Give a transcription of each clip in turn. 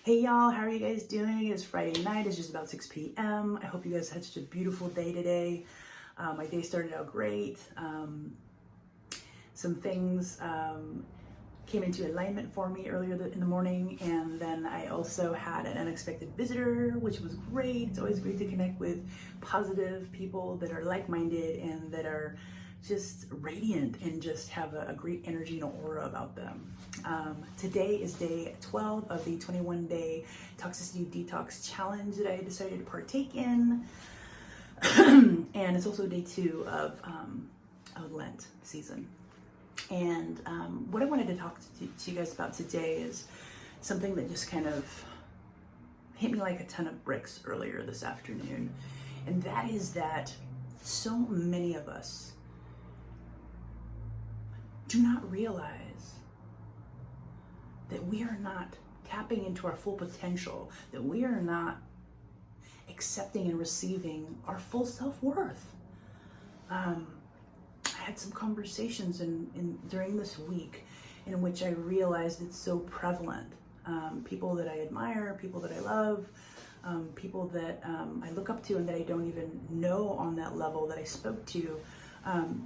Hey y'all, how are you guys doing? It's Friday night, it's just about 6 p.m. I hope you guys had such a beautiful day today. My day started out great. Some things came into alignment for me earlier in the morning, and then I also had an unexpected visitor, which was great. It's always great to connect with positive people that are like-minded and that are just radiant and just have a great energy and aura about them. Today is day 12 of the 21-day Toxicity Detox Challenge that I decided to partake in. And it's also day 2 of Lent season. And what I wanted to talk to you guys about today is something that just kind of hit me like a ton of bricks earlier this afternoon. And that is that so many of us do not realize that we are not tapping into our full potential, that we are not accepting and receiving our full self-worth. I had some conversations during this week in which I realized it's so prevalent. People that I admire, people that I love, people that I look up to and that I don't even know on that level that I spoke to,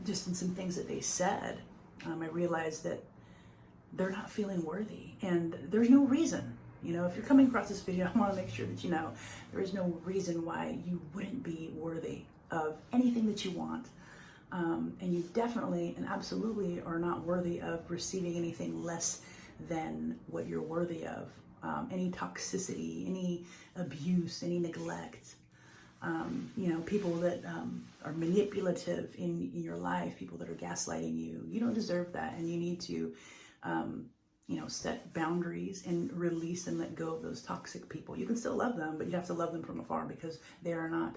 just in some things that they said. I realized that they're not feeling worthy, and there's no reason. You know, if you're coming across this video, I want to make sure that you know there is no reason why you wouldn't be worthy of anything that you want. And you definitely and absolutely are not worthy of receiving anything less than what you're worthy of. Any toxicity, any abuse, any neglect, people that are manipulative in your life, people that are gaslighting you, you don't deserve that. And you need to, set boundaries and release and let go of those toxic people. You can still love them, but you have to love them from afar, because they are not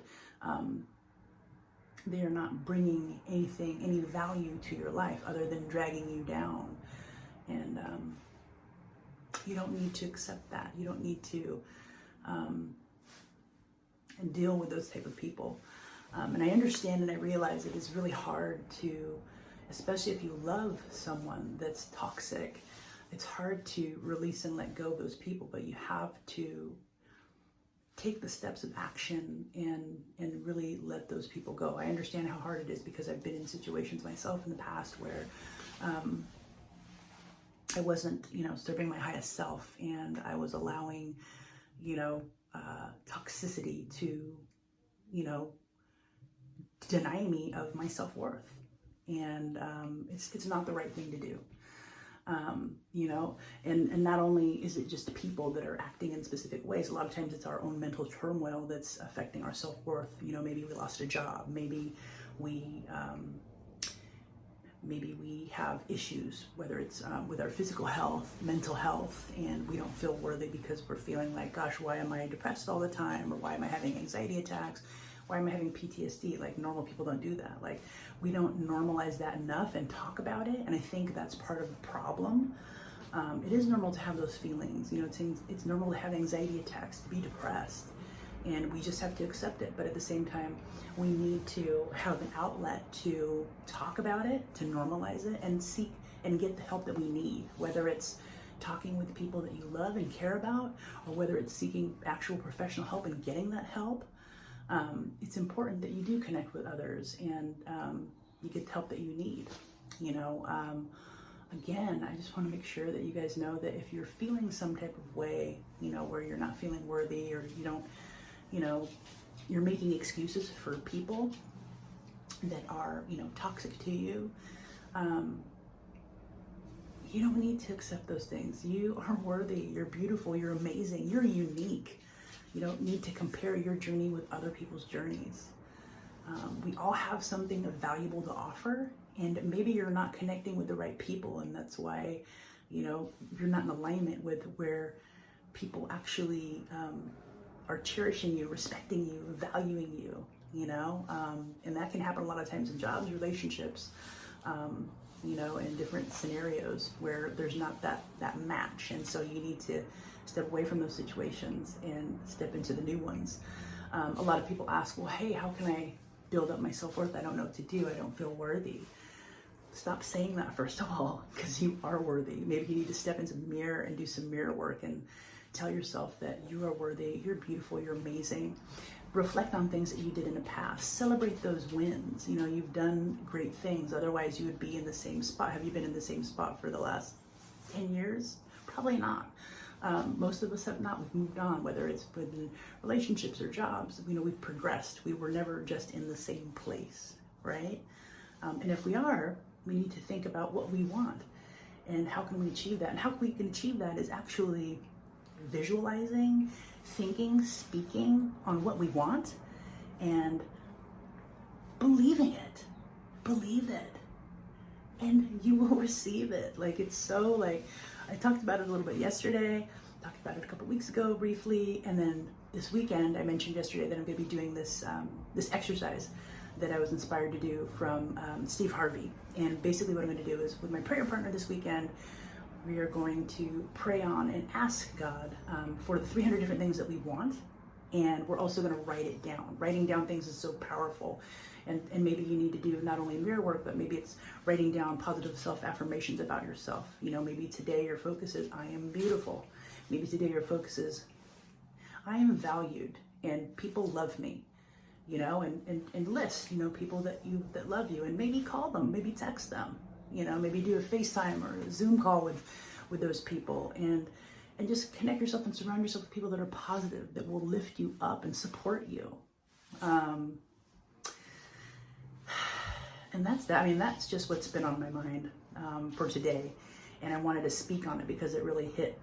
bringing any value to your life other than dragging you down. And you don't need to accept that. You don't need to deal with those type of people. And I understand and I realize it is really hard to, especially if you love someone that's toxic, it's hard to release and let go of those people, but you have to take the steps of action and really let those people go. I understand how hard it is, because I've been in situations myself in the past where I wasn't, serving my highest self, and I was allowing, toxicity to, deny me of my self-worth. And it's not the right thing to do. And not only is it just people that are acting in specific ways, a lot of times it's our own mental turmoil that's affecting our self-worth. Maybe we lost a job, maybe we have issues, whether it's with our physical health, mental health, and we don't feel worthy because we're feeling like, gosh, why am I depressed all the time? Or why am I having anxiety attacks? Why am I having PTSD? Like, normal people don't do that. Like, we don't normalize that enough and talk about it. And I think that's part of the problem. It is normal to have those feelings. It's normal to have anxiety attacks, to be depressed. And we just have to accept it. But at the same time, we need to have an outlet to talk about it, to normalize it, and seek and get the help that we need, whether it's talking with people that you love and care about, or whether it's seeking actual professional help and getting that help. It's important that you do connect with others and you get the help that you need. Again, I just want to make sure that you guys know that if you're feeling some type of way, where you're not feeling worthy, or you don't, you're making excuses for people that are, toxic to you, you don't need to accept those things. You are worthy, you're beautiful, you're amazing, you're unique. You don't need to compare your journey with other people's journeys. We all have something valuable to offer, and maybe you're not connecting with the right people, and that's why, you're not in alignment with where people actually are cherishing you, respecting you, valuing you, and that can happen a lot of times in jobs, relationships, in different scenarios where there's not that match. And so you need to step away from those situations and step into the new ones. A lot of people ask, well, hey, how can I build up my self-worth? I don't know what to do. I don't feel worthy. Stop saying that, first of all, because you are worthy. Maybe you need to step into the mirror and do some mirror work and Tell yourself that you are worthy, you're beautiful, you're amazing. Reflect on things that you did in the past. Celebrate those wins. You know, you've done great things. Otherwise, you would be in the same spot. Have you been in the same spot for the last 10 years? Probably not. Most of us have not. We've moved on, whether it's within relationships or jobs. You know, we've progressed. We were never just in the same place, right? And if we are, we need to think about what we want and how can we achieve that. And how we can achieve that is actually visualizing, thinking, speaking on what we want, and believing it. Believe it, and you will receive it. Like, it's so, like, I talked about it a little bit yesterday, talked about it a couple weeks ago briefly, and then this weekend I mentioned yesterday that I'm going to be doing this this exercise that I was inspired to do from Steve Harvey. And basically what I'm going to do is, with my prayer partner this weekend, we are going to pray on and ask God for the 300 different things that we want. And we're also going to write it down. Writing down things is so powerful. And maybe you need to do not only mirror work, but maybe it's writing down positive self-affirmations about yourself. You know, maybe today your focus is, I am beautiful. Maybe today your focus is, I am valued and people love me. You know, and list, you know, people that love you, and maybe call them, maybe text them, you know, maybe do a FaceTime or a Zoom call with those people, and just connect yourself and surround yourself with people that are positive, that will lift you up and support you. And that's that. I mean, that's just what's been on my mind for today, and I wanted to speak on it because it really hit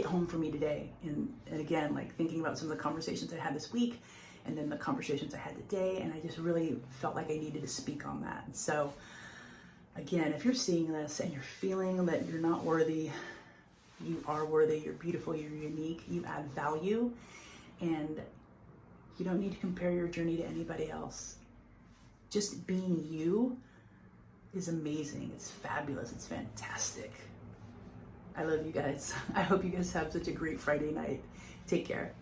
home for me today. And again, like, thinking about some of the conversations I had this week, and then the conversations I had today, and I just really felt like I needed to speak on that. And so, again, if you're seeing this and you're feeling that you're not worthy, you are worthy, you're beautiful, you're unique, you add value, and you don't need to compare your journey to anybody else. Just being you is amazing. It's fabulous. It's fantastic. I love you guys. I hope you guys have such a great Friday night. Take care.